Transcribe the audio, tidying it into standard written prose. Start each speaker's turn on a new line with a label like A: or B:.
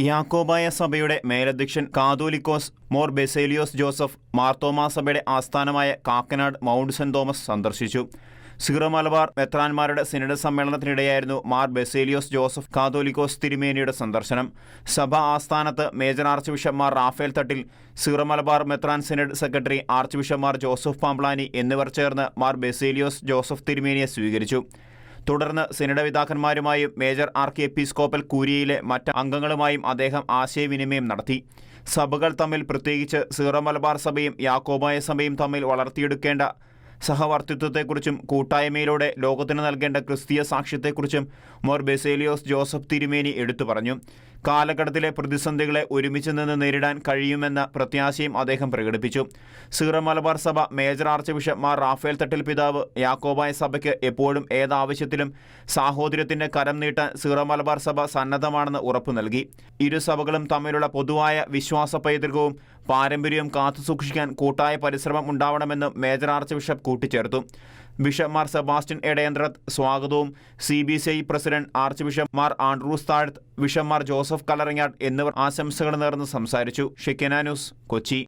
A: യാക്കോബായ സഭയുടെ മേലധ്യക്ഷൻ കാതോലിക്കോസ് മോർ ബെസേലിയോസ് ജോസഫ് മാർത്തോമാ സഭയുടെ ആസ്ഥാനമായ കാക്കനാട് മൗണ്ട് സെന്റ് തോമസ് സന്ദർശിച്ചു. സീറോ മലബാർ മെത്രാന്മാരുടെ സിനഡ് സമ്മേളനത്തിനിടെയായിരുന്നു മാർ ബെസേലിയോസ് ജോസഫ് കാതോലിക്കോസ് തിരുമേനിയുടെ സന്ദർശനം. സഭ ആസ്ഥാനത്ത് major archbishop Mar Raphael Thattil, Syro Malabar മെത്രാൻ synod secretary archbishop Mar Joseph Pamplany എന്നിവർ ചേർന്ന് മാർ ബെസേലിയോസ് ജോസഫ് തിരുമേനിയെ സ്വീകരിച്ചു. തുടർന്ന് സിനഡ് പിതാക്കന്മാരുമായും മേജർ ആർക്കി എപ്പിസ്കോപ്പൽ കൂരിയയിലെ മറ്റ് അംഗങ്ങളുമായും അദ്ദേഹം ആശയവിനിമയം നടത്തി. സഭകൾ തമ്മിൽ, പ്രത്യേകിച്ച് സീറോ മലബാർ സഭയും യാക്കോബായ സഭയും തമ്മിൽ വളർത്തിയെടുക്കേണ്ട സഹവർത്തിത്വത്തെക്കുറിച്ചും കൂട്ടായ്മയിലൂടെ ലോകത്തിന് നൽകേണ്ട ക്രിസ്തീയ സാക്ഷ്യത്തെക്കുറിച്ചും മോർ ബെസേലിയോസ് ജോസഫ് തിരുമേനി എടുത്തു പറഞ്ഞു. കാലഘട്ടത്തിലെ പ്രതിസന്ധികളെ ഒരുമിച്ച് നിന്ന് നേരിടാൻ കഴിയുമെന്ന പ്രത്യാശയും അദ്ദേഹം പ്രകടിപ്പിച്ചു. സീറോ മലബാർ സഭ major archbishop Mar Raphael Thattil പിതാവ് യാക്കോബായ സഭയ്ക്ക് എപ്പോഴും ഏതാവശ്യത്തിലും സാഹോദര്യത്തിന്റെ കരം നീട്ടാൻ സീറോ മലബാർ സഭ സന്നദ്ധമാണെന്ന് ഉറപ്പു നൽകി. ഇരു സഭകളും തമ്മിലുള്ള പൊതുവായ വിശ്വാസ പൈതൃകവും പാരമ്പര്യവും കാത്തുസൂക്ഷിക്കാൻ കൂട്ടായ പരിശ്രമം ഉണ്ടാവണമെന്ന് മേജർ ആർച്ച് ബിഷപ്പ് കൂട്ടിച്ചേർത്തു. ബിഷപ്പ് മാർ സെബാസ്റ്റ്യൻ എടയന്ത്രത്ത് സ്വാഗതവും CBCI president archbishop Mar Andrews Thazhath, bishop Mar Joseph Kallarangatt എന്നിവർ ആശംസകൾ നേർന്ന് സംസാരിച്ചു. Shekinah news, Kochi.